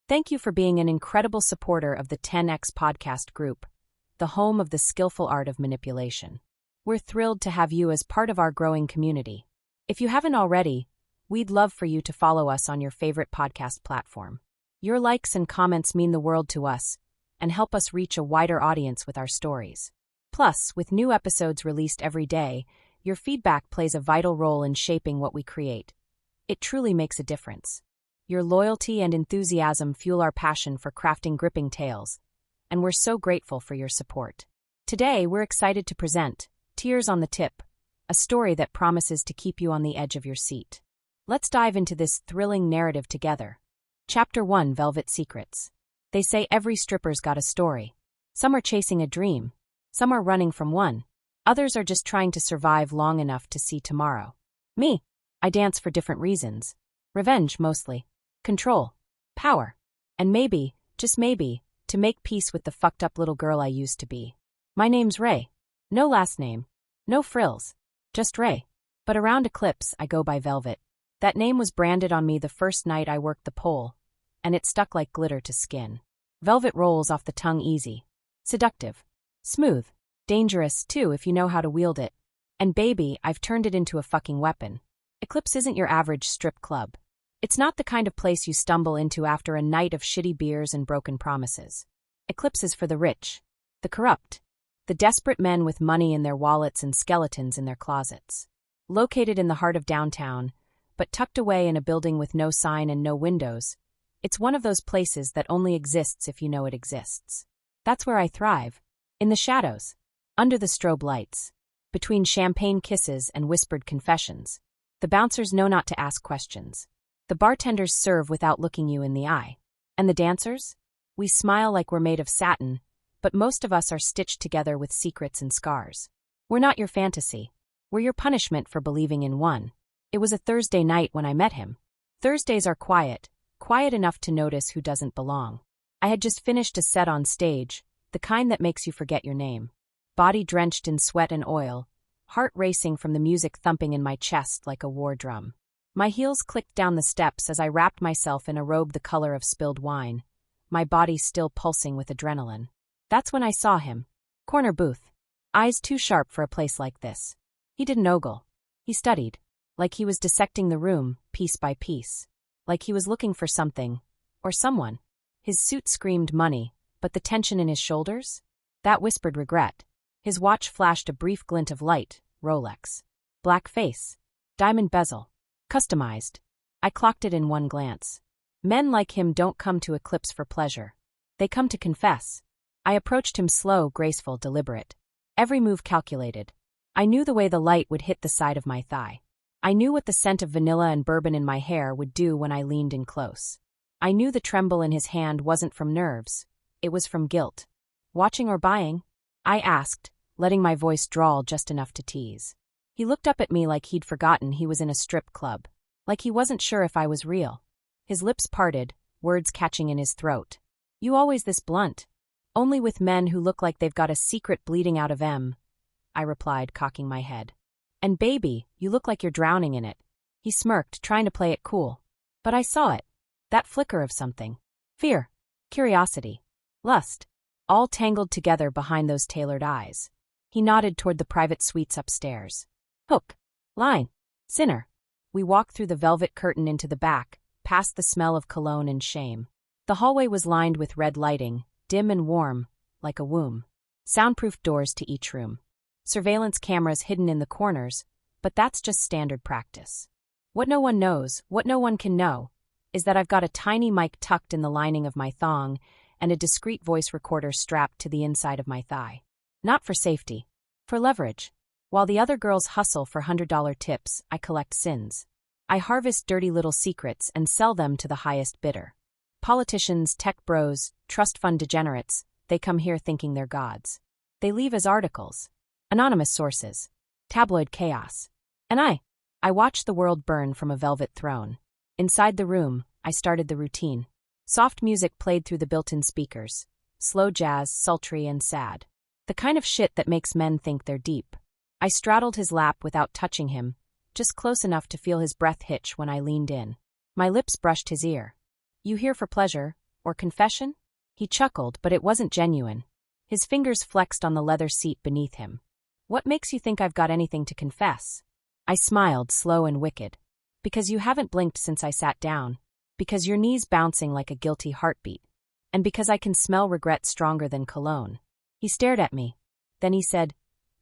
Thank you for being an incredible supporter of the 10X podcast group, the home of the skillful art of manipulation. We're thrilled to have you as part of our growing community. If you haven't already, we'd love for you to follow us on your favorite podcast platform. Your likes and comments mean the world to us and help us reach a wider audience with our stories. Plus, with new episodes released every day, your feedback plays a vital role in shaping what we create. It truly makes a difference. Your loyalty and enthusiasm fuel our passion for crafting gripping tales, and we're so grateful for your support. Today, we're excited to present Tears on the Tip, a story that promises to keep you on the edge of your seat. Let's dive into this thrilling narrative together. Chapter 1: Velvet Secrets. They say every stripper's got a story. Some are chasing a dream. Some are running from one. Others are just trying to survive long enough to see tomorrow. Me, I dance for different reasons. Revenge, mostly. Control. Power. And maybe, just maybe, to make peace with the fucked up little girl I used to be. My name's Raye. No last name. No frills. Just Raye. But around Eclipse, I go by Velvet. That name was branded on me the first night I worked the pole, and it stuck like glitter to skin. Velvet rolls off the tongue easy. Seductive. Smooth. Dangerous, too, if you know how to wield it. And baby, I've turned it into a fucking weapon. Eclipse isn't your average strip club. It's not the kind of place you stumble into after a night of shitty beers and broken promises. Eclipse is for the rich, the corrupt, the desperate men with money in their wallets and skeletons in their closets. Located in the heart of downtown, but tucked away in a building with no sign and no windows, it's one of those places that only exists if you know it exists. That's where I thrive. In the shadows. Under the strobe lights. Between champagne kisses and whispered confessions. The bouncers know not to ask questions. The bartenders serve without looking you in the eye. And the dancers? We smile like we're made of satin, but most of us are stitched together with secrets and scars. We're not your fantasy. We're your punishment for believing in one. It was a Thursday night when I met him. Thursdays are quiet enough to notice who doesn't belong. I had just finished a set on stage, the kind that makes you forget your name. Body drenched in sweat and oil, heart racing from the music thumping in my chest like a war drum. My heels clicked down the steps as I wrapped myself in a robe the color of spilled wine, my body still pulsing with adrenaline. That's when I saw him. Corner booth. Eyes too sharp for a place like this. He didn't ogle. He studied. Like he was dissecting the room, piece by piece. Like he was looking for something. Or someone. His suit screamed money, but the tension in his shoulders? That whispered regret. His watch flashed a brief glint of light, Rolex. Black face. Diamond bezel. Customized. I clocked it in one glance. Men like him don't come to Eclipse for pleasure. They come to confess. I approached him slow, graceful, deliberate. Every move calculated. I knew the way the light would hit the side of my thigh. I knew what the scent of vanilla and bourbon in my hair would do when I leaned in close. I knew the tremble in his hand wasn't from nerves. It was from guilt. Watching or buying? I asked, letting my voice drawl just enough to tease. He looked up at me like he'd forgotten he was in a strip club. Like he wasn't sure if I was real. His lips parted, words catching in his throat. You always this blunt. Only with men who look like they've got a secret bleeding out of them, I replied, cocking my head. And baby, you look like you're drowning in it. He smirked, trying to play it cool. But I saw it. That flicker of something. Fear. Curiosity. Lust. All tangled together behind those tailored eyes. He nodded toward the private suites upstairs. Hook. Line. Sinner. We walked through the velvet curtain into the back, past the smell of cologne and shame. The hallway was lined with red lighting, dim and warm, like a womb. Soundproof doors to each room. Surveillance cameras hidden in the corners, but that's just standard practice. What no one knows, what no one can know, is that I've got a tiny mic tucked in the lining of my thong and a discreet voice recorder strapped to the inside of my thigh. Not for safety. For leverage. While the other girls hustle for $100 tips, I collect sins. I harvest dirty little secrets and sell them to the highest bidder. Politicians, tech bros, trust fund degenerates, they come here thinking they're gods. They leave as articles. Anonymous sources. Tabloid chaos. And I watch the world burn from a velvet throne. Inside the room, I started the routine. Soft music played through the built-in speakers. Slow jazz, sultry and sad. The kind of shit that makes men think they're deep. I straddled his lap without touching him, just close enough to feel his breath hitch when I leaned in. My lips brushed his ear. You here for pleasure, or confession? He chuckled, but it wasn't genuine. His fingers flexed on the leather seat beneath him. What makes you think I've got anything to confess? I smiled, slow and wicked. Because you haven't blinked since I sat down. Because your knees bouncing like a guilty heartbeat. And because I can smell regret stronger than cologne. He stared at me. Then he said,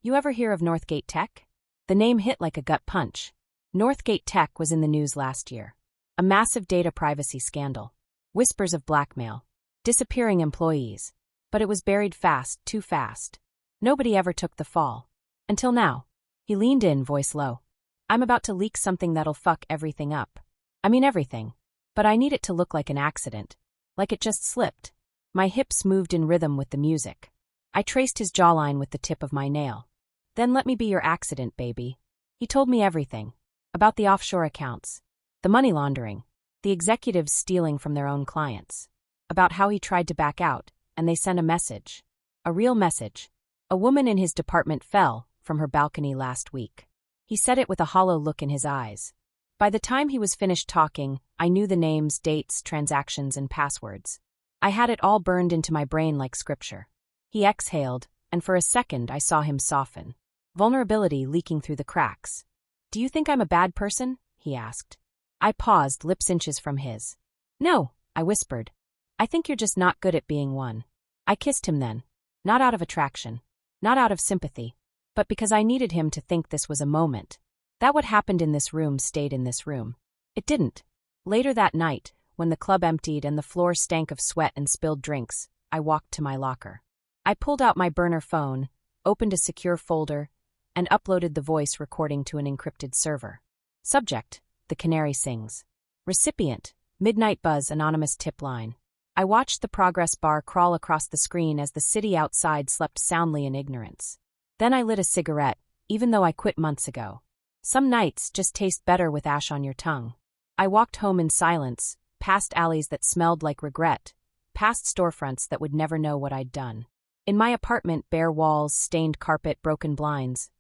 "You ever hear of Northgate Tech?" The name hit like a gut punch. Northgate Tech was in the news last year. A massive data privacy scandal. Whispers of blackmail. Disappearing employees. But it was buried fast, too fast. Nobody ever took the fall. Until now. He leaned in, voice low. "I'm about to leak something that'll fuck everything up. I mean everything. But I need it to look like an accident. Like it just slipped." My hips moved in rhythm with the music. I traced his jawline with the tip of my nail. "Then let me be your accident, baby." He told me everything. About the offshore accounts. The money laundering. The executives stealing from their own clients. About how he tried to back out, and they sent a message. A real message. A woman in his department fell from her balcony last week. He said it with a hollow look in his eyes. By the time he was finished talking, I knew the names, dates, transactions, and passwords. I had it all burned into my brain like scripture. He exhaled, and for a second I saw him soften. Vulnerability leaking through the cracks. "Do you think I'm a bad person?" he asked. I paused, lips inches from his. "No," I whispered. "I think you're just not good at being one." I kissed him then. Not out of attraction. Not out of sympathy. But because I needed him to think this was a moment. That what happened in this room stayed in this room. It didn't. Later that night, when the club emptied and the floor stank of sweat and spilled drinks, I walked to my locker. I pulled out my burner phone, opened a secure folder, and uploaded the voice recording to an encrypted server. Subject: The Canary Sings. Recipient: Midnight Buzz anonymous tip line. I watched the progress bar crawl across the screen as the city outside slept soundly in ignorance. Then I lit a cigarette, even though I quit months ago. Some nights just taste better with ash on your tongue. I walked home in silence, past alleys that smelled like regret, past storefronts that would never know what I'd done. In my apartment, bare walls, stained carpet, broken blinds.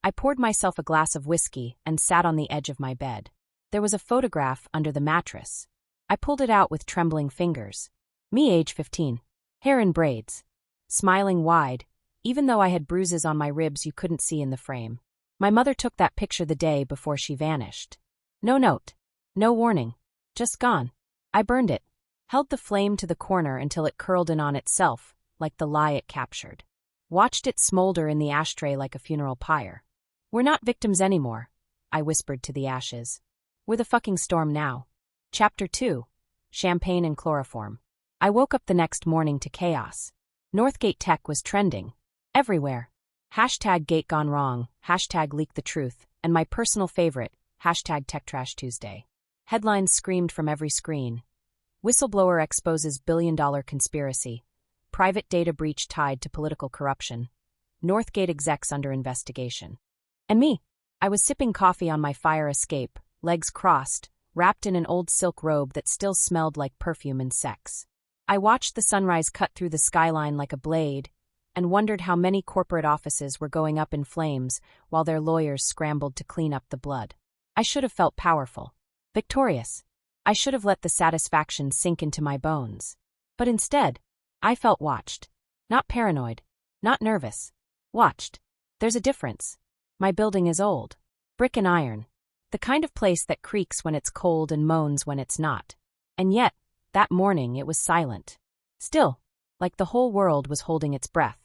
I poured myself a glass of whiskey and sat on the edge of my bed. There was a photograph under the mattress. I pulled it out with trembling fingers. Me, age 15. Hair in braids. Smiling wide, even though I had bruises on my ribs you couldn't see in the frame. My mother took that picture the day before she vanished. No note. No warning. Just gone. I burned it. Held the flame to the corner until it curled in on itself, like the lie it captured. Watched it smolder in the ashtray like a funeral pyre. "We're not victims anymore," I whispered to the ashes. "We're the fucking storm now." Chapter 2. Champagne and Chloroform. I woke up the next morning to chaos. Northgate Tech was trending. Everywhere. Hashtag Gate Gone Wrong, hashtag Leak the Truth, and my personal favorite, hashtag Tech Trash Tuesday. Headlines screamed from every screen. Whistleblower exposes billion-dollar conspiracy. Private data breach tied to political corruption. Northgate execs under investigation. And me. I was sipping coffee on my fire escape, legs crossed, wrapped in an old silk robe that still smelled like perfume and sex. I watched the sunrise cut through the skyline like a blade, and wondered how many corporate offices were going up in flames while their lawyers scrambled to clean up the blood. I should have felt powerful. Victorious. I should have let the satisfaction sink into my bones. But instead, I felt watched. Not paranoid. Not nervous. Watched. There's a difference. My building is old. Brick and iron. The kind of place that creaks when it's cold and moans when it's not. And yet, that morning it was silent. Still, like the whole world was holding its breath.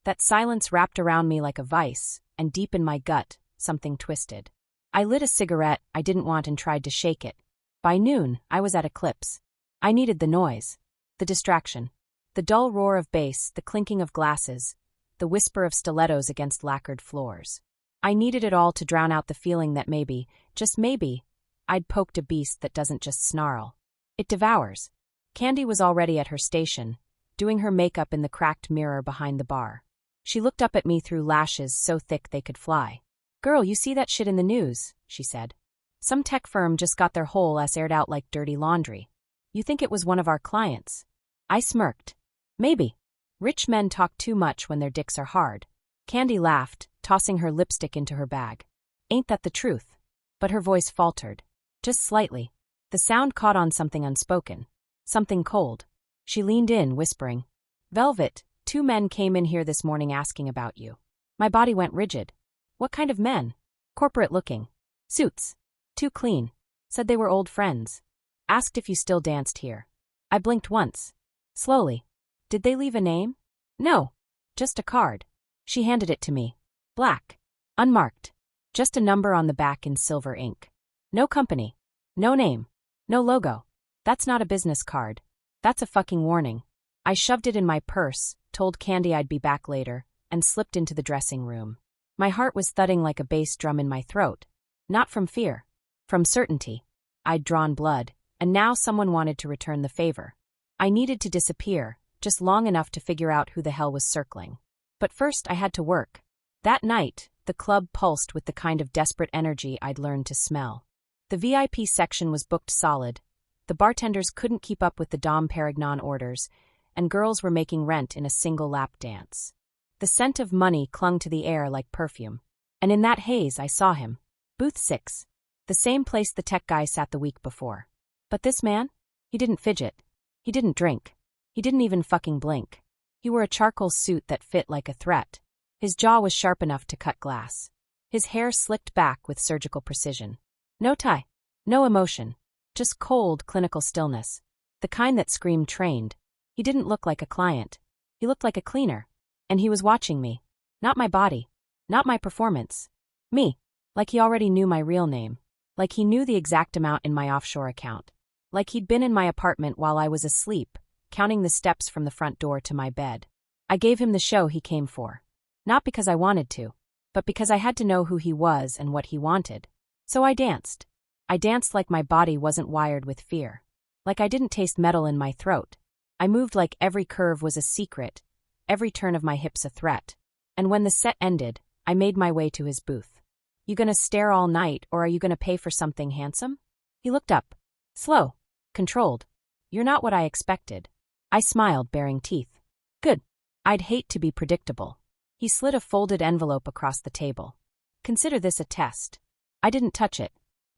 That silence wrapped around me like a vice, and deep in my gut, something twisted. I lit a cigarette I didn't want and tried to shake it. By noon, I was at Eclipse. I needed the noise. The distraction. The dull roar of bass, the clinking of glasses, the whisper of stilettos against lacquered floors. I needed it all to drown out the feeling that maybe, just maybe, I'd poked a beast that doesn't just snarl. It devours. Candy was already at her station, doing her makeup in the cracked mirror behind the bar. She looked up at me through lashes so thick they could fly. "Girl, you see that shit in the news," she said. "Some tech firm just got their whole ass aired out like dirty laundry. You think it was one of our clients?" I smirked. "Maybe. Rich men talk too much when their dicks are hard." Candy laughed, tossing her lipstick into her bag. "Ain't that the truth?" But her voice faltered. Just slightly. The sound caught on something unspoken. Something cold. She leaned in, whispering, "Velvet, 2 men came in here this morning asking about you." My body went rigid. "What kind of men?" "Corporate looking. Suits. Too clean. Said they were old friends. Asked if you still danced here." I blinked once. Slowly. "Did they leave a name?" "No. Just a card." She handed it to me. Black. Unmarked. Just a number on the back in silver ink. No company. No name. No logo. "That's not a business card. That's a fucking warning." I shoved it in my purse, told Candy I'd be back later, and slipped into the dressing room. My heart was thudding like a bass drum in my throat. Not from fear. From certainty. I'd drawn blood, and now someone wanted to return the favor. I needed to disappear, just long enough to figure out who the hell was circling. But first I had to work. That night, the club pulsed with the kind of desperate energy I'd learned to smell. The VIP section was booked solid. The bartenders couldn't keep up with the Dom Perignon orders, and girls were making rent in a single lap dance. The scent of money clung to the air like perfume. And in that haze I saw him. Booth 6. The same place the tech guy sat the week before. But this man? He didn't fidget. He didn't drink. He didn't even fucking blink. He wore a charcoal suit that fit like a threat. His jaw was sharp enough to cut glass. His hair slicked back with surgical precision. No tie. No emotion. Just cold, clinical stillness. The kind that screamed trained. He didn't look like a client. He looked like a cleaner. And he was watching me. Not my body. Not my performance. Me. Like he already knew my real name. Like he knew the exact amount in my offshore account. Like he'd been in my apartment while I was asleep, counting the steps from the front door to my bed. I gave him the show he came for. Not because I wanted to, but because I had to know who he was and what he wanted. So I danced. I danced like my body wasn't wired with fear. Like I didn't taste metal in my throat. I moved like every curve was a secret, every turn of my hips a threat. And when the set ended, I made my way to his booth. "You gonna stare all night, or are you gonna pay for something handsome?" He looked up. Slow. Controlled. "You're not what I expected." I smiled, baring teeth. "Good. I'd hate to be predictable." He slid a folded envelope across the table. "Consider this a test." I didn't touch it.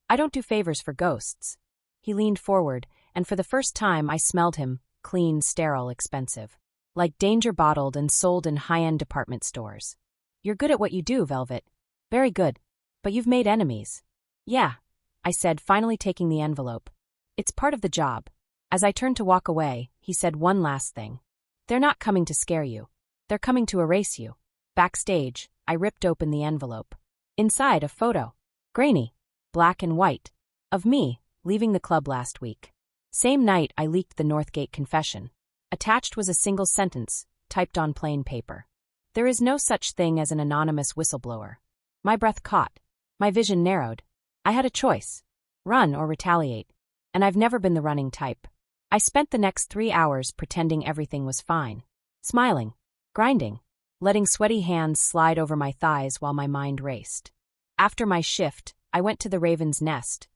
I don't do favors for ghosts. He leaned forward, and for the first time I smelled him, clean, sterile, expensive. Like danger bottled and sold in high-end department stores. "You're good at what you do, Velvet. Very good. But you've made enemies." "Yeah," I said, finally taking the envelope. "It's part of the job." As I turned to walk away, he said one last thing. "They're not coming to scare you. They're coming to erase you." Backstage, I ripped open the envelope. Inside, a photo. Grainy. Black and white. Of me, leaving the club last week. Same night I leaked the Northgate confession. Attached was a single sentence, typed on plain paper. "There is no such thing as an anonymous whistleblower." My breath caught. My vision narrowed. I had a choice. Run or retaliate. And I've never been the running type. I spent the next 3 hours pretending everything was fine. Smiling. Grinding. Letting sweaty hands slide over my thighs while my mind raced. After my shift, I went to the Raven's Nest,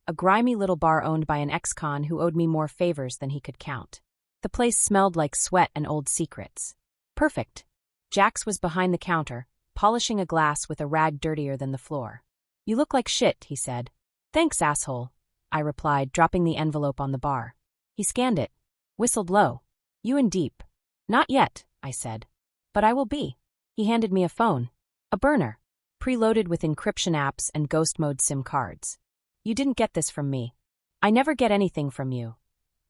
a grimy little bar owned by an ex-con who owed me more favors than he could count. The place smelled like sweat and old secrets. Perfect. Jax was behind the counter, polishing a glass with a rag dirtier than the floor. "You look like shit," he said. "Thanks, asshole," I replied, dropping the envelope on the bar. He scanned it. Whistled low. "You in deep." "Not yet," I said. "But I will be." He handed me a phone. A burner. Preloaded with encryption apps and ghost mode SIM cards. "You didn't get this from me." "I never get anything from you,"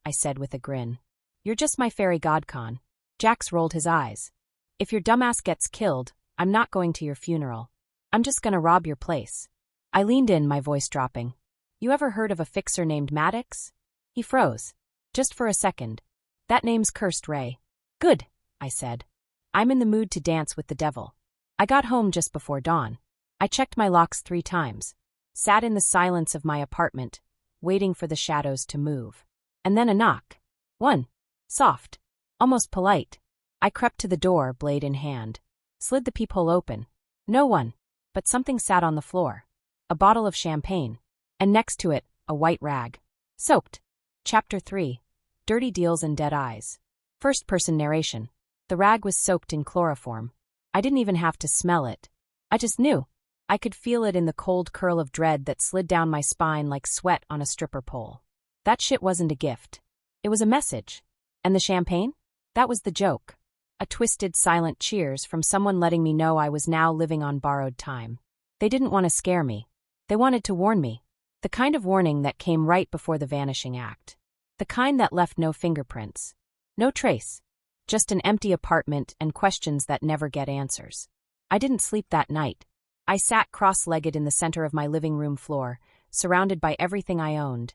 I said with a grin. "You're just my fairy godcon." Jax rolled his eyes. "If your dumbass gets killed, I'm not going to your funeral. I'm just gonna rob your place." I leaned in, my voice dropping. "You ever heard of a fixer named Maddox?" He froze. Just for a second. "That name's cursed, Raye." "Good," I said. "I'm in the mood to dance with the devil." I got home just before dawn. I checked my locks 3 times. Sat in the silence of my apartment, waiting for the shadows to move. And then a knock. One. Soft. Almost polite. I crept to the door, blade in hand. Slid the peephole open. No one. But something sat on the floor. A bottle of champagne. And next to it, a white rag. Soaked. Chapter 3. Dirty Deals and Dead Eyes. First-person narration. The rag was soaked in chloroform. I didn't even have to smell it. I just knew. I could feel it in the cold curl of dread that slid down my spine like sweat on a stripper pole. That shit wasn't a gift. It was a message. And the champagne? That was the joke. A twisted, silent cheers from someone letting me know I was now living on borrowed time. They didn't want to scare me. They wanted to warn me. The kind of warning that came right before the vanishing act. The kind that left no fingerprints. No trace. Just an empty apartment and questions that never get answers. I didn't sleep that night. I sat cross-legged in the center of my living room floor, surrounded by everything I owned.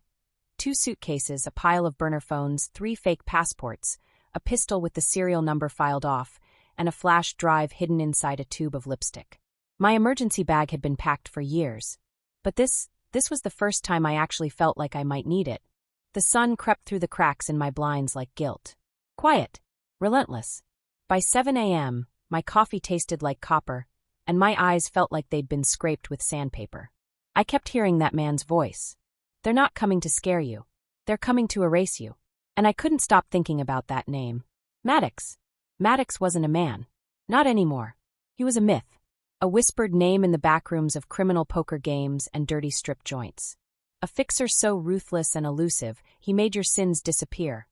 2 suitcases, a pile of burner phones, 3 fake passports, a pistol with the serial number filed off, and a flash drive hidden inside a tube of lipstick. My emergency bag had been packed for years. But this was the first time I actually felt like I might need it. The sun crept through the cracks in my blinds like guilt. Quiet. Relentless. By 7 a.m., my coffee tasted like copper, and my eyes felt like they'd been scraped with sandpaper. I kept hearing that man's voice. They're not coming to scare you. They're coming to erase you. And I couldn't stop thinking about that name. Maddox. Maddox wasn't a man. Not anymore. He was a myth. A whispered name in the backrooms of criminal poker games and dirty strip joints. A fixer so ruthless and elusive, he made your sins disappear,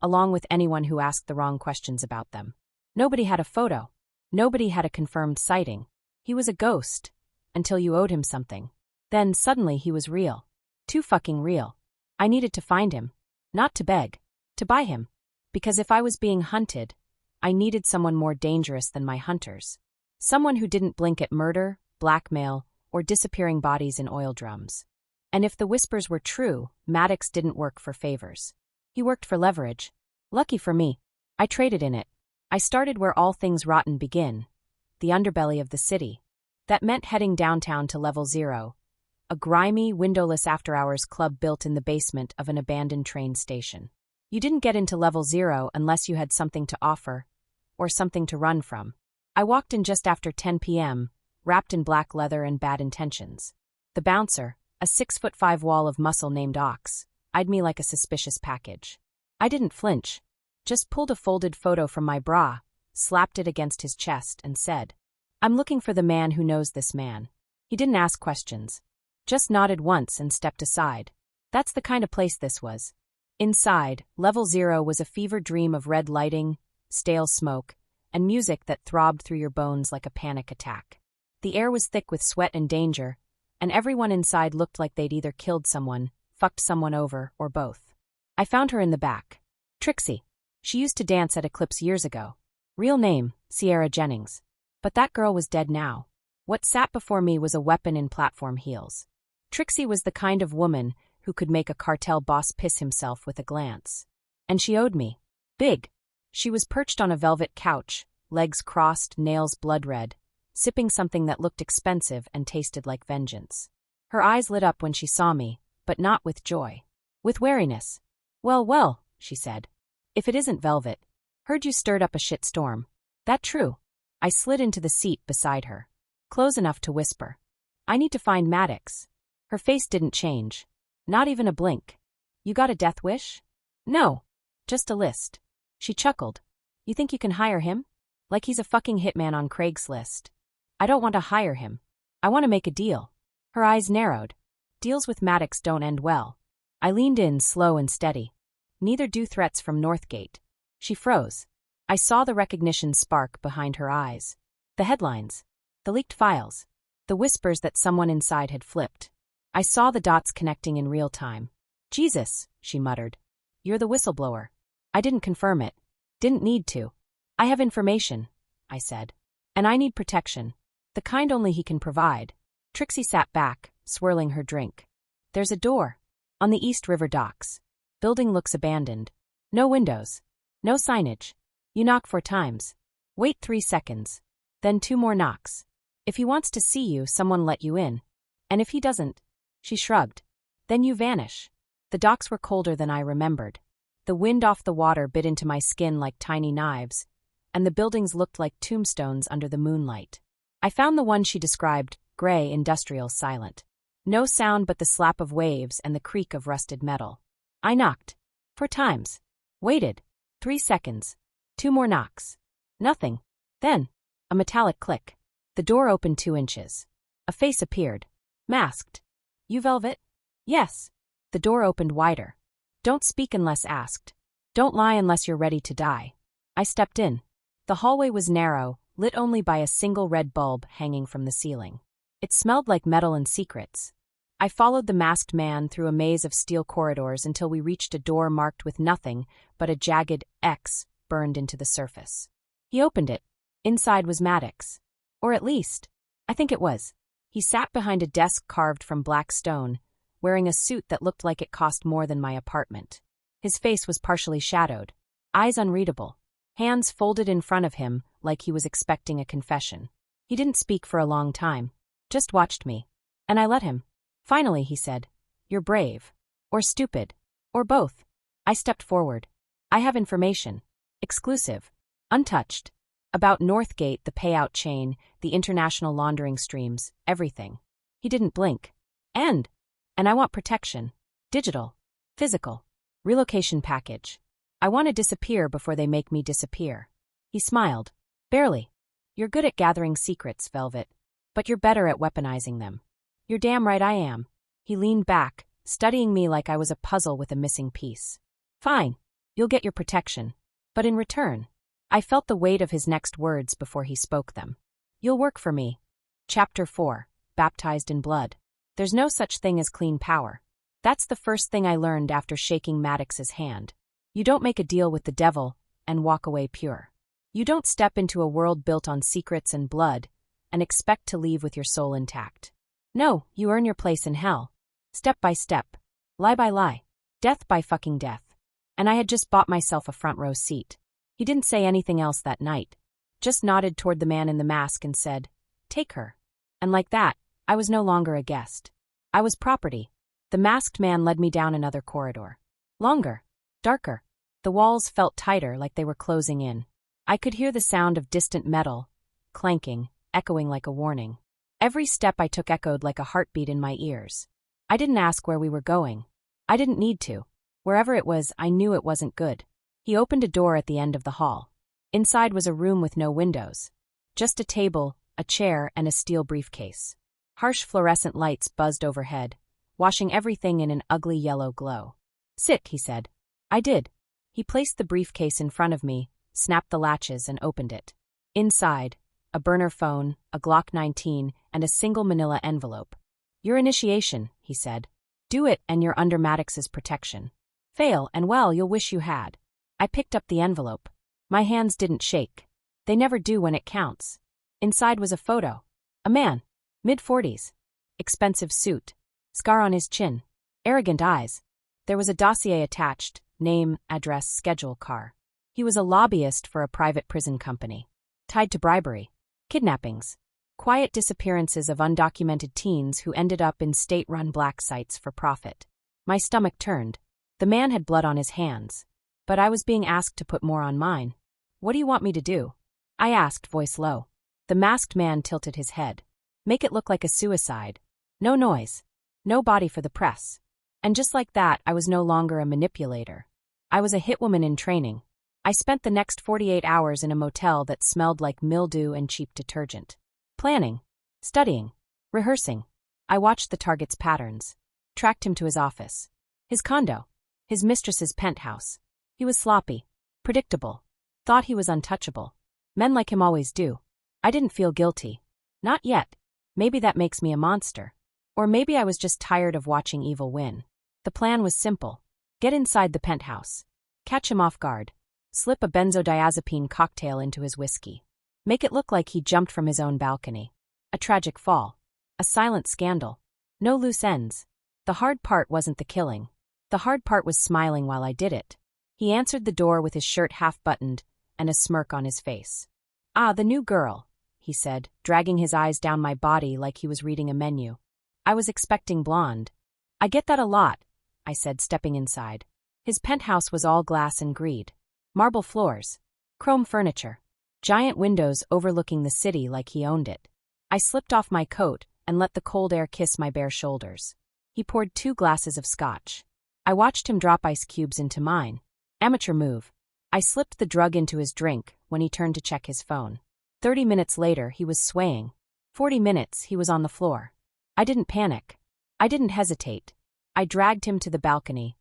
along with anyone who asked the wrong questions about them. Nobody had a photo. Nobody had a confirmed sighting. He was a ghost, until you owed him something. Then, suddenly, he was real. Too fucking real. I needed to find him. Not to beg. To buy him. Because if I was being hunted, I needed someone more dangerous than my hunters. Someone who didn't blink at murder, blackmail, or disappearing bodies in oil drums. And if the whispers were true, Maddox didn't work for favors. He worked for leverage. Lucky for me, I traded in it. I started where all things rotten begin, the underbelly of the city. That meant heading downtown to Level 0, a grimy, windowless after-hours club built in the basement of an abandoned train station. You didn't get into Level 0 unless you had something to offer, or something to run from. I walked in just after 10 p.m., wrapped in black leather and bad intentions. The bouncer, a 6'5" wall of muscle named Ox, eyed me like a suspicious package. I didn't flinch, just pulled a folded photo from my bra, slapped it against his chest, and said, "I'm looking for the man who knows this man." He didn't ask questions, just nodded once and stepped aside. That's the kind of place this was. Inside, Level 0 was a fever dream of red lighting, stale smoke, and music that throbbed through your bones like a panic attack. The air was thick with sweat and danger, and everyone inside looked like they'd either killed someone, fucked someone over, or both. I found her in the back. Trixie. She used to dance at Eclipse years ago. Real name, Sierra Jennings. But that girl was dead now. What sat before me was a weapon in platform heels. Trixie was the kind of woman who could make a cartel boss piss himself with a glance. And she owed me. Big. She was perched on a velvet couch, legs crossed, nails blood-red, sipping something that looked expensive and tasted like vengeance. Her eyes lit up when she saw me, but not with joy. With wariness. "Well, well," she said. "If it isn't velvet. Heard you stirred up a shit storm. That true?" I slid into the seat beside her. Close enough to whisper. "I need to find Maddox." Her face didn't change. Not even a blink. "You got a death wish?" "No. Just a list." She chuckled. "You think you can hire him? Like he's a fucking hitman on Craigslist." "I don't want to hire him. I want to make a deal." Her eyes narrowed. "Deals with Maddox don't end well." I leaned in, slow and steady. "Neither do threats from Northgate." She froze. I saw the recognition spark behind her eyes. The headlines. The leaked files. The whispers that someone inside had flipped. I saw the dots connecting in real time. "Jesus," she muttered. "You're the whistleblower." I didn't confirm it. Didn't need to. "I have information," I said. "And I need protection. The kind only he can provide." Trixie sat back, swirling her drink. "There's a door. On the East River docks. Building looks abandoned. No windows. No signage. You knock 4 times. Wait 3 seconds. Then 2 more knocks. If he wants to see you, someone let you in. And if he doesn't," she shrugged, "then you vanish." The docks were colder than I remembered. The wind off the water bit into my skin like tiny knives, and the buildings looked like tombstones under the moonlight. I found the one she described, gray, industrial, silent. No sound but the slap of waves and the creak of rusted metal. I knocked. 4 times. Waited. 3 seconds. 2 more knocks. Nothing. Then, a metallic click. The door opened 2 inches. A face appeared. Masked. "You Velvet?" "Yes." The door opened wider. "Don't speak unless asked." Don't lie unless you're ready to die. I stepped in. The hallway was narrow, lit only by a single red bulb hanging from the ceiling. It smelled like metal and secrets. I followed the masked man through a maze of steel corridors until we reached a door marked with nothing but a jagged X burned into the surface. He opened it. Inside was Maddox. Or at least, I think it was. He sat behind a desk carved from black stone, wearing a suit that looked like it cost more than my apartment. His face was partially shadowed, eyes unreadable, hands folded in front of him like he was expecting a confession. He didn't speak for a long time, just watched me. And I let him. Finally, he said, "You're brave. Or stupid. Or both." I stepped forward. "I have information. Exclusive. Untouched. About Northgate, the payout chain, the international laundering streams, everything." He didn't blink. And I want protection. Digital. Physical. Relocation package. I want to disappear before they make me disappear. He smiled. "Barely. You're good at gathering secrets, Velvet. But you're better at weaponizing them." "You're damn right I am." He leaned back, studying me like I was a puzzle with a missing piece. "Fine. You'll get your protection. But in return," I felt the weight of his next words before he spoke them, "you'll work for me." Chapter 4. Baptized in Blood. There's no such thing as clean power. That's the first thing I learned after shaking Maddox's hand. You don't make a deal with the devil and walk away pure. You don't step into a world built on secrets and blood and expect to leave with your soul intact. No, you earn your place in hell. Step by step. Lie by lie. Death by fucking death. And I had just bought myself a front row seat. He didn't say anything else that night. Just nodded toward the man in the mask and said, "Take her." And like that, I was no longer a guest. I was property. The masked man led me down another corridor. Longer. Darker. The walls felt tighter, like they were closing in. I could hear the sound of distant metal, clanking, echoing like a warning. Every step I took echoed like a heartbeat in my ears. I didn't ask where we were going. I didn't need to. Wherever it was, I knew it wasn't good. He opened a door at the end of the hall. Inside was a room with no windows. Just a table, a chair, and a steel briefcase. Harsh fluorescent lights buzzed overhead, washing everything in an ugly yellow glow. "Sit," he said. I did. He placed the briefcase in front of me, snapped the latches, and opened it. Inside, a burner phone, a Glock 19, and a single manila envelope. "Your initiation," he said. "Do it and you're under Maddox's protection. Fail and well, you'll wish you had." I picked up the envelope. My hands didn't shake. They never do when it counts. Inside was a photo. A man. Mid-40s. Expensive suit. Scar on his chin. Arrogant eyes. There was a dossier attached. Name, address, schedule, car. He was a lobbyist for a private prison company. Tied to bribery. Kidnappings. Quiet disappearances of undocumented teens who ended up in state-run black sites for profit. My stomach turned. The man had blood on his hands. But I was being asked to put more on mine. "What do you want me to do?" I asked, voice low. The masked man tilted his head. "Make it look like a suicide. No noise. No body for the press." And just like that, I was no longer a manipulator. I was a hitwoman in training. I spent the next 48 hours in a motel that smelled like mildew and cheap detergent. Planning. Studying. Rehearsing. I watched the target's patterns. Tracked him to his office. His condo. His mistress's penthouse. He was sloppy. Predictable. Thought he was untouchable. Men like him always do. I didn't feel guilty. Not yet. Maybe that makes me a monster. Or maybe I was just tired of watching evil win. The plan was simple. Get inside the penthouse. Catch him off guard. Slip a benzodiazepine cocktail into his whiskey. Make it look like he jumped from his own balcony. A tragic fall. A silent scandal. No loose ends. The hard part wasn't the killing. The hard part was smiling while I did it. He answered the door with his shirt half-buttoned and a smirk on his face. "Ah, the new girl," he said, dragging his eyes down my body like he was reading a menu. I was expecting blonde. "I get that a lot," I said, stepping inside. His penthouse was all glass and grede. Marble floors. Chrome furniture. Giant windows overlooking the city like he owned it. I slipped off my coat and let the cold air kiss my bare shoulders. He poured 2 glasses of scotch. I watched him drop ice cubes into mine. Amateur move. I slipped the drug into his drink when he turned to check his phone. 30 minutes later, he was swaying. 40 minutes, he was on the floor. I didn't panic. I didn't hesitate. I dragged him to the balcony,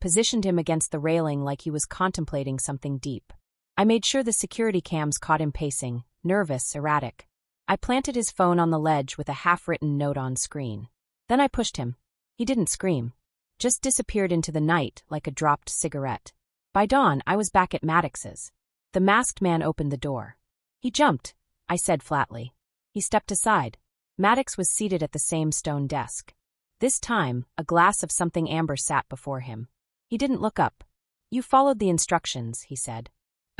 positioned him against the railing like he was contemplating something deep. I made sure the security cams caught him pacing, nervous, erratic. I planted his phone on the ledge with a half-written note on screen. Then I pushed him. He didn't scream. Just disappeared into the night like a dropped cigarette. By dawn, I was back at Maddox's. The masked man opened the door. He jumped, I said flatly. He stepped aside. Maddox was seated at the same stone desk. This time, a glass of something amber sat before him. He didn't look up. You followed the instructions, he said.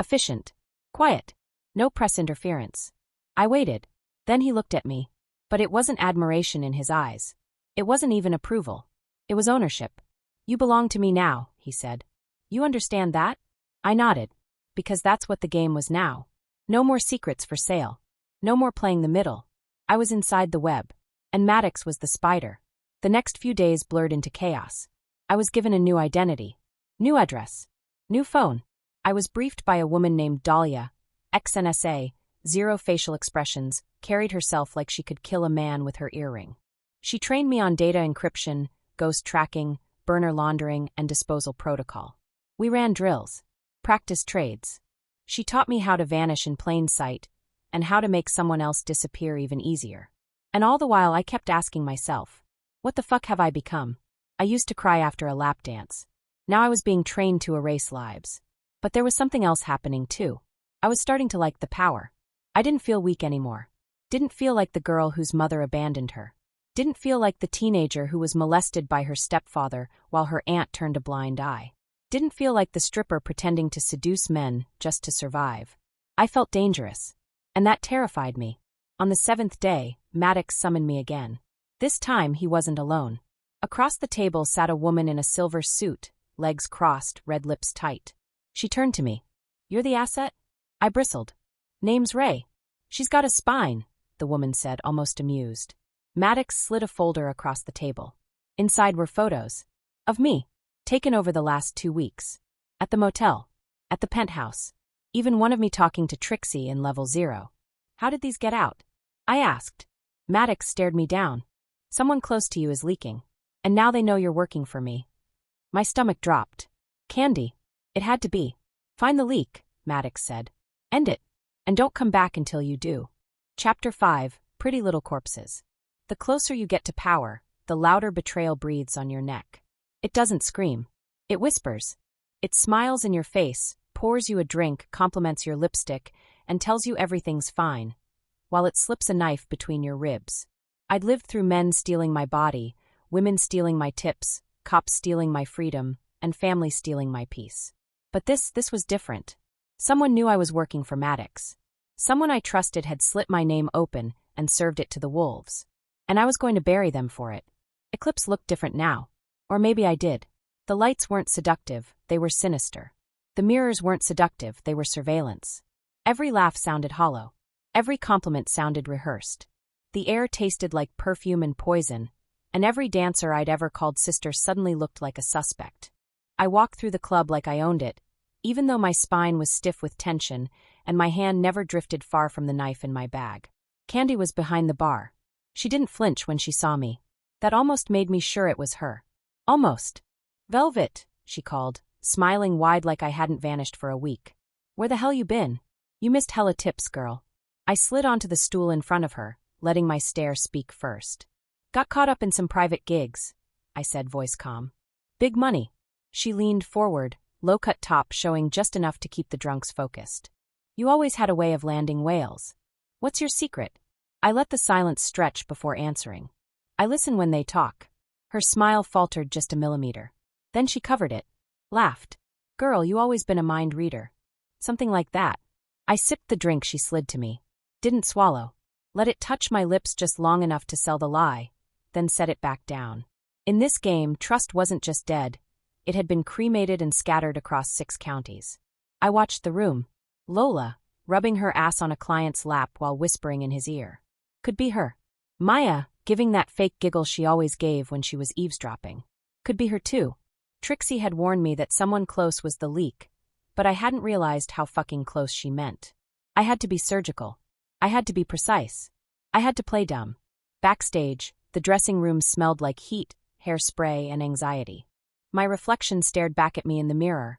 Efficient. Quiet. No press interference. I waited. Then he looked at me. But it wasn't admiration in his eyes. It wasn't even approval. It was ownership. You belong to me now, he said. You understand that? I nodded. Because that's what the game was now. No more secrets for sale. No more playing the middle. I was inside the web. And Maddox was the spider. The next few days blurred into chaos. I was given a new identity. New address. New phone. I was briefed by a woman named Dahlia, ex-NSA, zero facial expressions, carried herself like she could kill a man with her earring. She trained me on data encryption, ghost tracking, burner laundering, and disposal protocol. We ran drills. Practiced trades. She taught me how to vanish in plain sight, and how to make someone else disappear even easier. And all the while I kept asking myself, what the fuck have I become? I used to cry after a lap dance. Now I was being trained to erase lives. But there was something else happening too. I was starting to like the power. I didn't feel weak anymore. Didn't feel like the girl whose mother abandoned her. Didn't feel like the teenager who was molested by her stepfather while her aunt turned a blind eye. Didn't feel like the stripper pretending to seduce men just to survive. I felt dangerous. And that terrified me. On the 7th day, Maddox summoned me again. This time he wasn't alone. Across the table sat a woman in a silver suit, legs crossed, red lips tight. She turned to me. You're the asset? I bristled. Name's Raye. She's got a spine, the woman said, almost amused. Maddox slid a folder across the table. Inside were photos. Of me. Taken over the last 2 weeks. At the motel. At the penthouse. Even one of me talking to Trixie in level 0. How did these get out? I asked. Maddox stared me down. Someone close to you is leaking. And now they know you're working for me. My stomach dropped. Candy. It had to be. Find the leak, Maddox said. End it. And don't come back until you do. Chapter 5, Pretty Little Corpses. The closer you get to power, the louder betrayal breathes on your neck. It doesn't scream. It whispers. It smiles in your face, pours you a drink, compliments your lipstick, and tells you everything's fine, while it slips a knife between your ribs. I'd lived through men stealing my body, women stealing my tips, cops stealing my freedom, and family stealing my peace. But this was different. Someone knew I was working for Maddox. Someone I trusted had slit my name open and served it to the wolves. And I was going to bury them for it. Eclipse looked different now. Or maybe I did. The lights weren't seductive, they were sinister. The mirrors weren't seductive, they were surveillance. Every laugh sounded hollow. Every compliment sounded rehearsed. The air tasted like perfume and poison, and every dancer I'd ever called sister suddenly looked like a suspect. I walked through the club like I owned it, even though my spine was stiff with tension and my hand never drifted far from the knife in my bag. Candy was behind the bar. She didn't flinch when she saw me. That almost made me sure it was her. Almost. Velvet, she called, smiling wide like I hadn't vanished for a week. Where the hell you been? You missed hella tips, girl. I slid onto the stool in front of her, letting my stare speak first. Got caught up in some private gigs, I said, voice calm. Big money. She leaned forward, low-cut top showing just enough to keep the drunks focused. You always had a way of landing whales. What's your secret? I let the silence stretch before answering. I listen when they talk. Her smile faltered just a millimeter. Then she covered it. Laughed. Girl, you always been a mind reader. Something like that. I sipped the drink she slid to me. Didn't swallow. Let it touch my lips just long enough to sell the lie, then set it back down. In this game, trust wasn't just dead. It had been cremated and scattered across 6 counties. I watched the room. Lola, rubbing her ass on a client's lap while whispering in his ear. Could be her. Maya, giving that fake giggle she always gave when she was eavesdropping. Could be her too. Trixie had warned me that someone close was the leak, but I hadn't realized how fucking close she meant. I had to be surgical. I had to be precise. I had to play dumb. Backstage, the dressing room smelled like heat, hairspray, and anxiety. My reflection stared back at me in the mirror.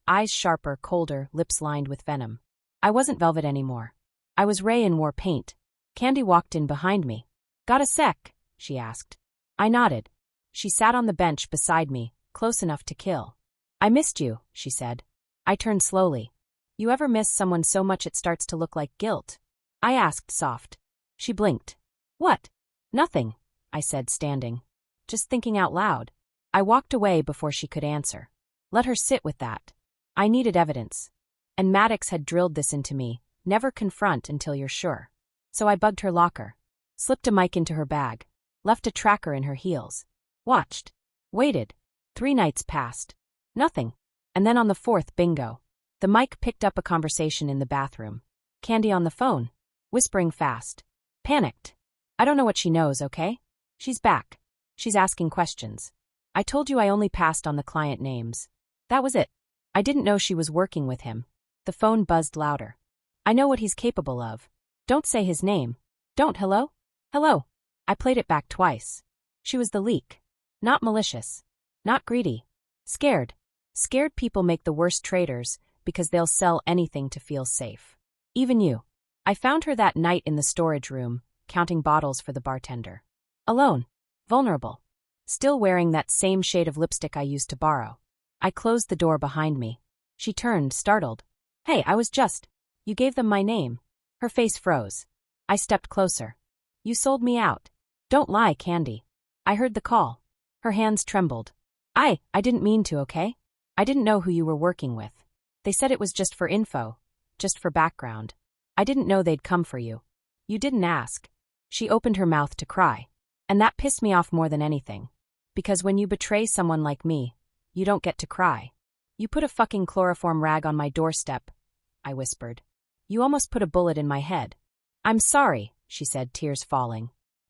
Eyes sharper, colder, lips lined with venom. I wasn't Velvet anymore. I was Raye and wore paint. Candy walked in behind me. "Got a sec?" she asked. I nodded. She sat on the bench beside me, close enough to kill. "I missed you," she said. I turned slowly. "You ever miss someone so much it starts to look like guilt?" I asked, soft. She blinked. "What?" "Nothing," I said, standing. "Just thinking out loud." I walked away before she could answer. Let her sit with that. I needed evidence. And Maddox had drilled this into me: never confront until you're sure. So I bugged her locker. Slipped a mic into her bag. Left a tracker in her heels. Watched. Waited. 3 nights passed. Nothing. And then on the 4th, bingo. The mic picked up a conversation in the bathroom. Candy on the phone. Whispering fast. Panicked. "I don't know what she knows, okay? She's back. She's asking questions. I told you I only passed on the client names. That was it. I didn't know she was working with him." The phone buzzed louder. "I know what he's capable of. Don't say his name. Don't. Hello? Hello." I played it back twice. She was the leak. Not malicious. Not greedy. Scared. Scared people make the worst traitors because they'll sell anything to feel safe. Even you. I found her that night in the storage room, counting bottles for the bartender. Alone. Vulnerable. Still wearing that same shade of lipstick I used to borrow. I closed the door behind me. She turned, startled. "Hey, I was just..." "You gave them my name." Her face froze. I stepped closer. "You sold me out." "Don't lie, Candy." I heard the call. Her hands trembled. I didn't mean to, okay? I didn't know who you were working with. They said it was just for info. Just for background. I didn't know they'd come for you. You didn't ask." She opened her mouth to cry. And that pissed me off more than anything. Because when you betray someone like me, you don't get to cry. "You put a fucking chloroform rag on my doorstep," I whispered. "You almost put a bullet in my head." "I'm sorry," she said, tears falling.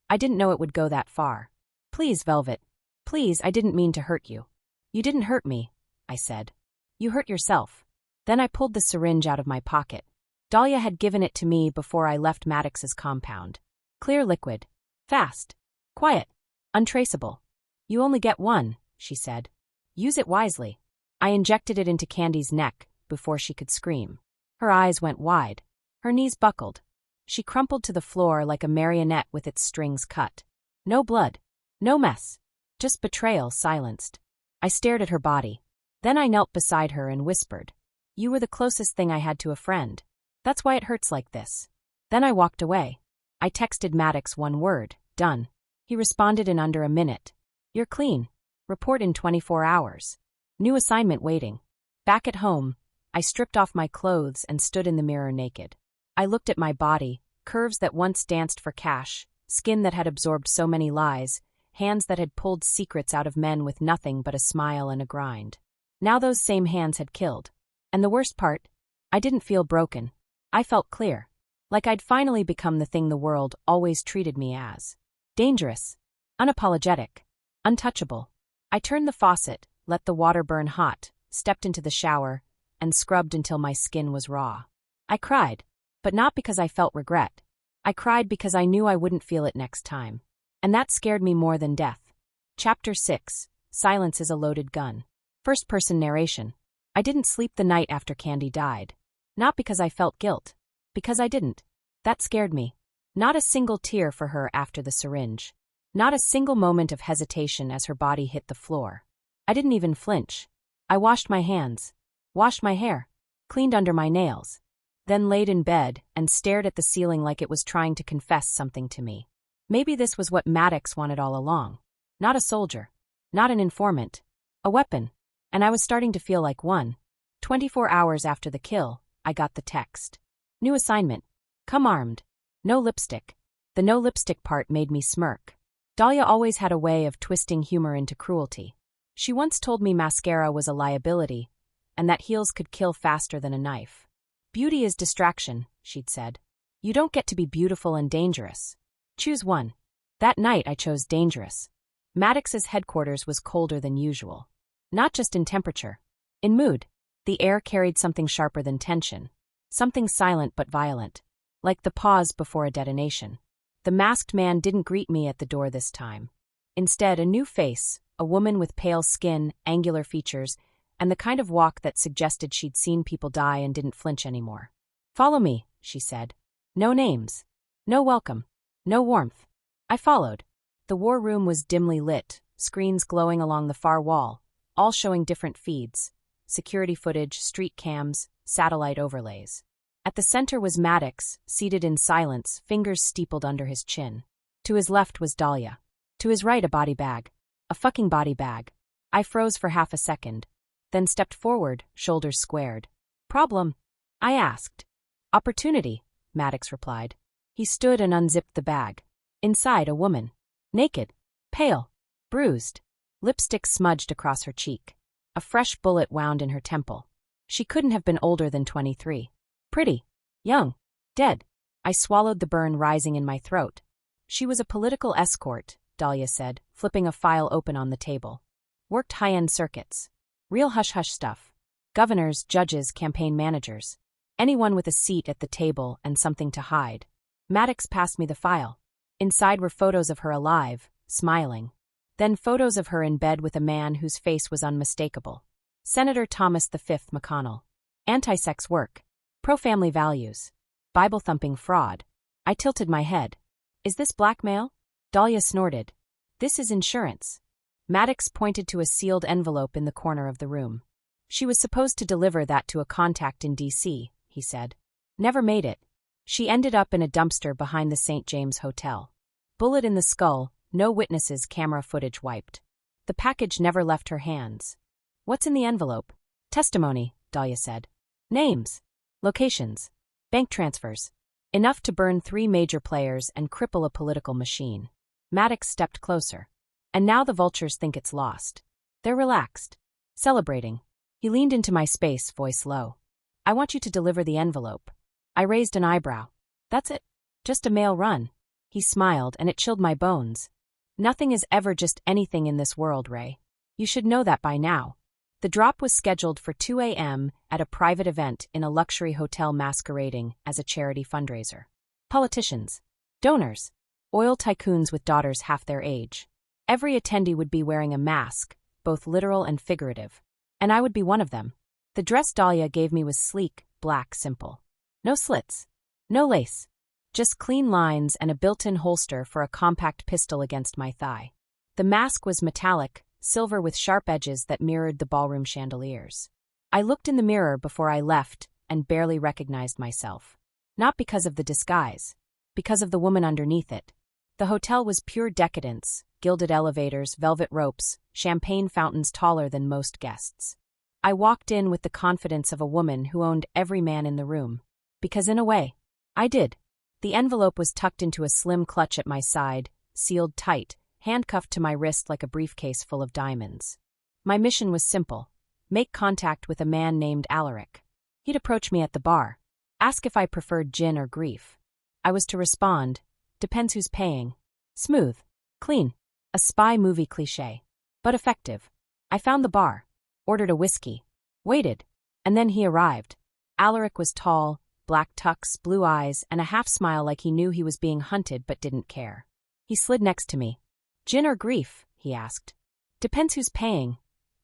"I didn't know it would go that far. Please, Velvet. Please, I didn't mean to hurt you." "You didn't hurt me," I said. "You hurt yourself." Then I pulled the syringe out of my pocket. Dahlia had given it to me before I left Maddox's compound. Clear liquid. Fast. Quiet. Untraceable. "You only get one," she said. "Use it wisely." I injected it into Candy's neck before she could scream. Her eyes went wide. Her knees buckled. She crumpled to the floor like a marionette with its strings cut. No blood. No mess. Just betrayal silenced. I stared at her body. Then I knelt beside her and whispered. "You were the closest thing I had to a friend. That's why it hurts like this." Then I walked away. I texted Maddox one word: done. He responded in under a minute. "You're clean. Report in 24 hours. New assignment waiting." Back at home, I stripped off my clothes and stood in the mirror naked. I looked at my body, curves that once danced for cash, skin that had absorbed so many lies, hands that had pulled secrets out of men with nothing but a smile and a grind. Now those same hands had killed. And the worst part? I didn't feel broken. I felt clear. Like I'd finally become the thing the world always treated me as. Dangerous. Unapologetic. Untouchable. I turned the faucet, let the water burn hot, stepped into the shower, and scrubbed until my skin was raw. I cried. But not because I felt regret. I cried because I knew I wouldn't feel it next time. And that scared me more than death. Chapter 6. Silence is a loaded gun. First-person narration. I didn't sleep the night after Candy died. Not because I felt guilt. Because I didn't. That scared me. Not a single tear for her after the syringe. Not a single moment of hesitation as her body hit the floor. I didn't even flinch. I washed my hands. Washed my hair. Cleaned under my nails. Then laid in bed and stared at the ceiling like it was trying to confess something to me. Maybe this was what Maddox wanted all along. Not a soldier. Not an informant. A weapon. And I was starting to feel like one. 24 hours after the kill, I got the text. New assignment. Come armed. No lipstick. The no lipstick part made me smirk. Dahlia always had a way of twisting humor into cruelty. She once told me mascara was a liability, and that heels could kill faster than a knife. Beauty is distraction, she'd said. You don't get to be beautiful and dangerous. Choose one. That night I chose dangerous. Maddox's headquarters was colder than usual. Not just in temperature. In mood. The air carried something sharper than tension. Something silent but violent. Like the pause before a detonation. The masked man didn't greet me at the door this time. Instead, a new face, a woman with pale skin, angular features, and the kind of walk that suggested she'd seen people die and didn't flinch anymore. "Follow me," she said. "No names. No welcome. No warmth." I followed. The war room was dimly lit, screens glowing along the far wall, all showing different feeds: security footage, street cams, satellite overlays. At the center was Maddox, seated in silence, fingers steepled under his chin. To his left was Dahlia. To his right, a body bag. A fucking body bag. I froze for half a second, then stepped forward, shoulders squared. "Problem?" I asked. "Opportunity," Maddox replied. He stood and unzipped the bag. Inside, a woman. Naked. Pale. Bruised. Lipstick smudged across her cheek. A fresh bullet wound in her temple. She couldn't have been older than 23. Pretty. Young. Dead. I swallowed the burn rising in my throat. "She was a political escort," Dahlia said, flipping a file open on the table. "Worked high-end circuits. Real hush-hush stuff. Governors, judges, campaign managers. Anyone with a seat at the table and something to hide." Maddox passed me the file. Inside were photos of her alive, smiling. Then photos of her in bed with a man whose face was unmistakable. Senator Thomas V. McConnell. Anti-sex work. Pro-family values. Bible-thumping fraud. I tilted my head. "Is this blackmail?" Dahlia snorted. "This is insurance." Maddox pointed to a sealed envelope in the corner of the room. "She was supposed to deliver that to a contact in D.C., he said. "Never made it. She ended up in a dumpster behind the St. James Hotel. Bullet in the skull, no witnesses, camera footage wiped. The package never left her hands." "What's in the envelope?" "Testimony," Dahlia said. "Names. Locations. Bank transfers. Enough to burn 3 major players and cripple a political machine." Maddox stepped closer. "And now the vultures think it's lost. They're relaxed. Celebrating." He leaned into my space, voice low. "I want you to deliver the envelope." I raised an eyebrow. "That's it? Just a mail run?" He smiled, and it chilled my bones. "Nothing is ever just anything in this world, Raye. You should know that by now." The drop was scheduled for 2 a.m. at a private event in a luxury hotel masquerading as a charity fundraiser. Politicians. Donors. Oil tycoons with daughters half their age. Every attendee would be wearing a mask, both literal and figurative. And I would be one of them. The dress Dahlia gave me was sleek, black, simple. No slits. No lace. Just clean lines and a built-in holster for a compact pistol against my thigh. The mask was metallic, silver with sharp edges that mirrored the ballroom chandeliers. I looked in the mirror before I left and barely recognized myself. Not because of the disguise. Because of the woman underneath it. The hotel was pure decadence, gilded elevators, velvet ropes, champagne fountains taller than most guests. I walked in with the confidence of a woman who owned every man in the room. Because in a way, I did. The envelope was tucked into a slim clutch at my side, sealed tight, handcuffed to my wrist like a briefcase full of diamonds. My mission was simple: make contact with a man named Alaric. He'd approach me at the bar, ask if I preferred gin or grief. I was to respond, "Depends who's paying." Smooth. Clean. A spy movie cliché. But effective. I found the bar, ordered a whiskey, waited, and then he arrived. Alaric was tall, black tux, blue eyes, and a half-smile like he knew he was being hunted but didn't care. He slid next to me. "Gin or grief?" he asked. "Depends who's paying,"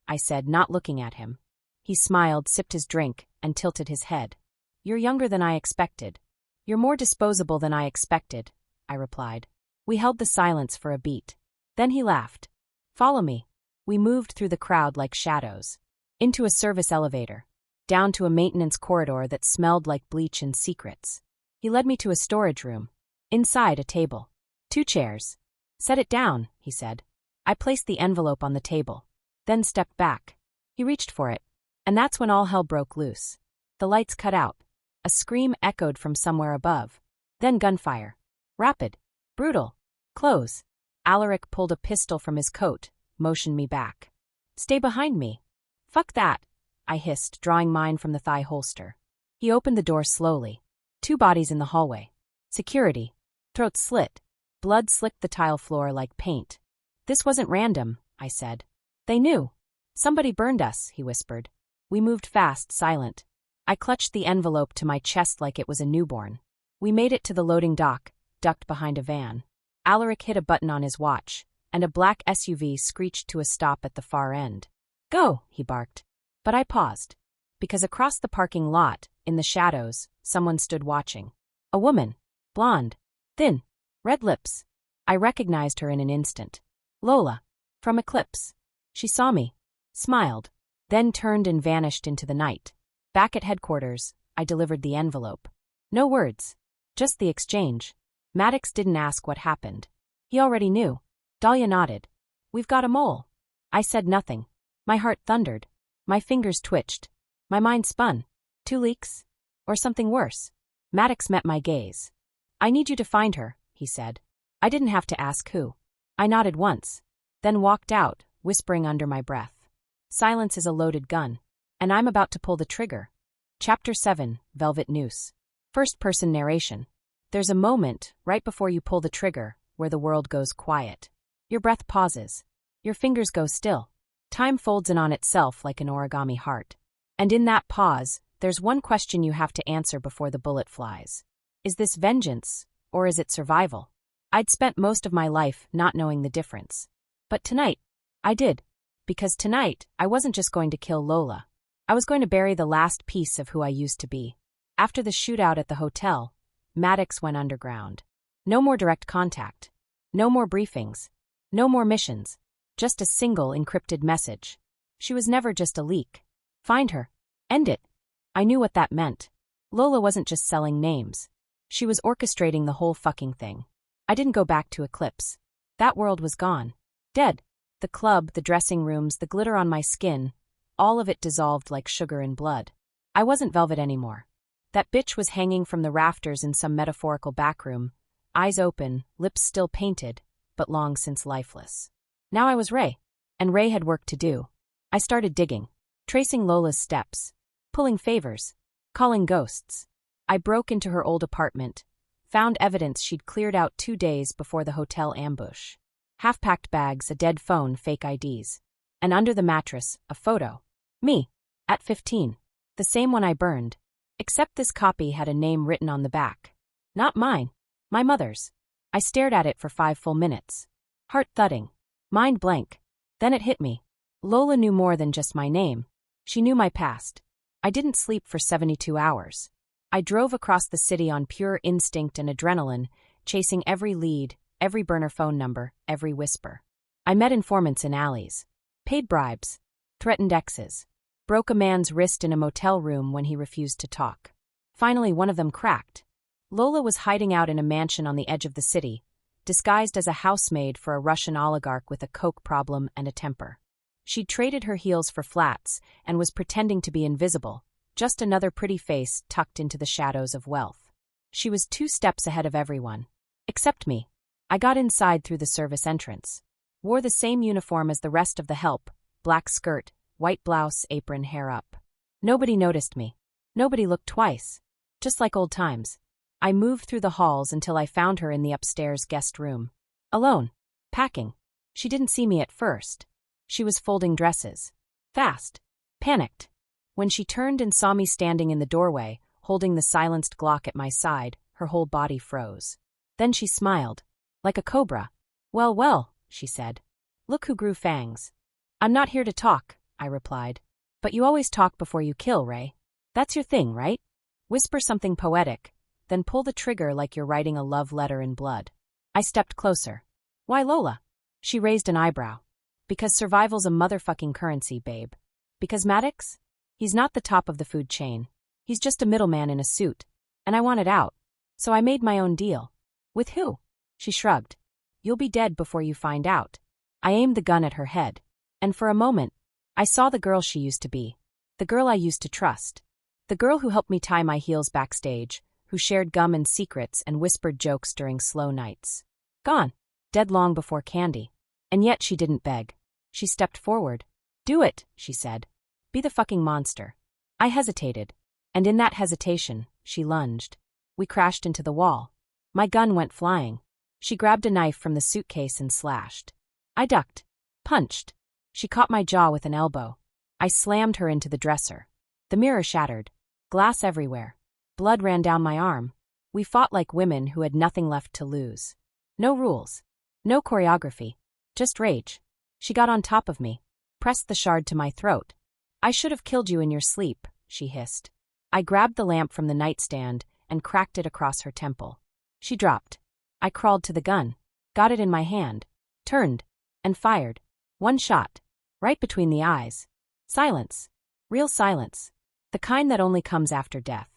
I said, not looking at him. He smiled, sipped his drink, and tilted his head. "You're younger than I expected." "You're more disposable than I expected," I replied. We held the silence for a beat. Then he laughed. "Follow me." We moved through the crowd like shadows. Into a service elevator. Down to a maintenance corridor that smelled like bleach and secrets. He led me to a storage room. Inside, a table. 2 chairs. "Set it down," he said. I placed the envelope on the table, then stepped back. He reached for it, and that's when all hell broke loose. The lights cut out. A scream echoed from somewhere above. Then gunfire. Rapid. Brutal. Close. Alaric pulled a pistol from his coat, motioned me back. "Stay behind me." "Fuck that," I hissed, drawing mine from the thigh holster. He opened the door slowly. 2 bodies in the hallway. Security. Throats slit. Blood slicked the tile floor like paint. "This wasn't random," I said. "They knew. Somebody burned us," he whispered. We moved fast, silent. I clutched the envelope to my chest like it was a newborn. We made it to the loading dock, ducked behind a van. Alaric hit a button on his watch, and a black SUV screeched to a stop at the far end. "Go," he barked. But I paused. Because across the parking lot, in the shadows, someone stood watching. A woman. Blonde. Thin. Red lips. I recognized her in an instant. Lola. From Eclipse. She saw me. Smiled. Then turned and vanished into the night. Back at headquarters, I delivered the envelope. No words. Just the exchange. Maddox didn't ask what happened. He already knew. Dahlia nodded. "We've got a mole." I said nothing. My heart thundered. My fingers twitched. My mind spun. 2 leaks? Or something worse? Maddox met my gaze. "I need you to find her," he said. I didn't have to ask who. I nodded once, then walked out, whispering under my breath. Silence is a loaded gun. And I'm about to pull the trigger. Chapter 7, Velvet Noose. First-person narration. There's a moment, right before you pull the trigger, where the world goes quiet. Your breath pauses. Your fingers go still. Time folds in on itself like an origami heart. And in that pause, there's one question you have to answer before the bullet flies. Is this vengeance, or is it survival? I'd spent most of my life not knowing the difference. But tonight, I did. Because tonight, I wasn't just going to kill Lola. I was going to bury the last piece of who I used to be. After the shootout at the hotel, Maddox went underground. No more direct contact. No more briefings. No more missions. Just a single encrypted message. She was never just a leak. Find her. End it. I knew what that meant. Lola wasn't just selling names. She was orchestrating the whole fucking thing. I didn't go back to Eclipse. That world was gone. Dead. The club, the dressing rooms, the glitter on my skin, all of it dissolved like sugar in blood. I wasn't Velvet anymore. That bitch was hanging from the rafters in some metaphorical backroom, eyes open, lips still painted, but long since lifeless. Now I was Raye. And Raye had work to do. I started digging. Tracing Lola's steps. Pulling favors. Calling ghosts. I broke into her old apartment. Found evidence she'd cleared out 2 days before the hotel ambush. Half-packed bags, a dead phone, fake IDs. And under the mattress, a photo. Me. At 15. The same one I burned. Except this copy had a name written on the back. Not mine. My mother's. I stared at it for 5 full minutes. Heart thudding. Mind blank. Then it hit me. Lola knew more than just my name. She knew my past. I didn't sleep for 72 hours. I drove across the city on pure instinct and adrenaline, chasing every lead, every burner phone number, every whisper. I met informants in alleys. Paid bribes. Threatened exes. Broke a man's wrist in a motel room when he refused to talk. Finally, one of them cracked. Lola was hiding out in a mansion on the edge of the city, disguised as a housemaid for a Russian oligarch with a coke problem and a temper. She'd traded her heels for flats and was pretending to be invisible, just another pretty face tucked into the shadows of wealth. She was 2 steps ahead of everyone. Except me. I got inside through the service entrance. Wore the same uniform as the rest of the help, black skirt, white blouse, apron, hair up. Nobody noticed me. Nobody looked twice. Just like old times. I moved through the halls until I found her in the upstairs guest room. Alone. Packing. She didn't see me at first. She was folding dresses. Fast. Panicked. When she turned and saw me standing in the doorway, holding the silenced Glock at my side, her whole body froze. Then she smiled. Like a cobra. "Well, well," she said. "Look who grew fangs." "I'm not here to talk," I replied. "But you always talk before you kill, Raye. That's your thing, right? Whisper something poetic, then pull the trigger like you're writing a love letter in blood." I stepped closer. "Why Lola?" She raised an eyebrow. "Because survival's a motherfucking currency, babe." "Because Maddox? He's not the top of the food chain. He's just a middleman in a suit. And I wanted out. So I made my own deal." "With who?" She shrugged. "You'll be dead before you find out." I aimed the gun at her head. And for a moment, I saw the girl she used to be. The girl I used to trust. The girl who helped me tie my heels backstage, who shared gum and secrets and whispered jokes during slow nights. Gone. Dead long before Candy. And yet she didn't beg. She stepped forward. "Do it," she said. "Be the fucking monster." I hesitated. And in that hesitation, she lunged. We crashed into the wall. My gun went flying. She grabbed a knife from the suitcase and slashed. I ducked. Punched. She caught my jaw with an elbow. I slammed her into the dresser. The mirror shattered. Glass everywhere. Blood ran down my arm. We fought like women who had nothing left to lose. No rules. No choreography. Just rage. She got on top of me, pressed the shard to my throat. I should have killed you in your sleep, she hissed. I grabbed the lamp from the nightstand and cracked it across her temple. She dropped. I crawled to the gun, got it in my hand, turned, and fired. One shot. Right between the eyes. Silence. Real silence. The kind that only comes after death.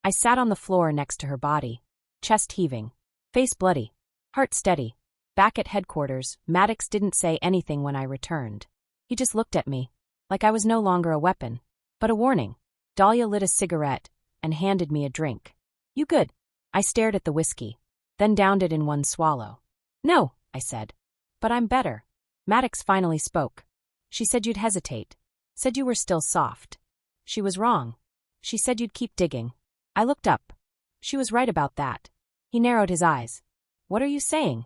I sat on the floor next to her body, chest heaving, face bloody, heart steady. Back at headquarters, Maddox didn't say anything when I returned. He just looked at me, like I was no longer a weapon, but a warning. Dahlia lit a cigarette and handed me a drink. You good? I stared at the whiskey, then downed it in one swallow. No, I said. But I'm better. Maddox finally spoke. She said you'd hesitate. Said you were still soft. She was wrong. She said you'd keep digging. I looked up. She was right about that. He narrowed his eyes. What are you saying?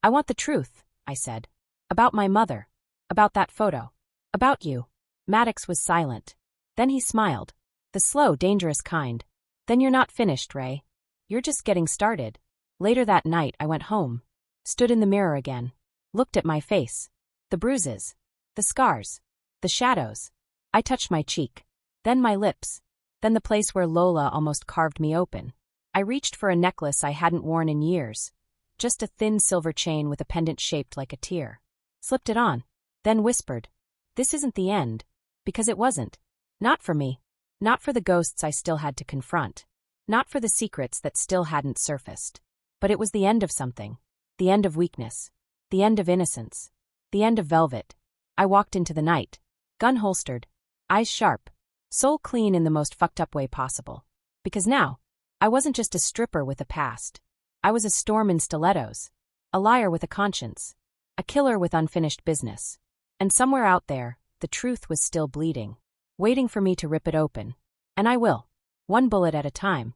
I want the truth, I said. About my mother. About that photo. About you. Maddox was silent. Then he smiled. The slow, dangerous kind. Then you're not finished, Raye. You're just getting started. Later that night, I went home. Stood in the mirror again. Looked at my face. The bruises. The scars. The shadows. I touched my cheek. Then my lips. Then the place where Lola almost carved me open. I reached for a necklace I hadn't worn in years. Just a thin silver chain with a pendant shaped like a tear. Slipped it on. Then whispered. This isn't the end. Because it wasn't. Not for me. Not for the ghosts I still had to confront. Not for the secrets that still hadn't surfaced. But it was the end of something. The end of weakness. The end of innocence. The end of velvet. I walked into the night. Gun holstered. Eyes sharp. Soul clean in the most fucked up way possible. Because now, I wasn't just a stripper with a past. I was a storm in stilettos. A liar with a conscience. A killer with unfinished business. And somewhere out there, the truth was still bleeding. Waiting for me to rip it open. And I will. One bullet at a time.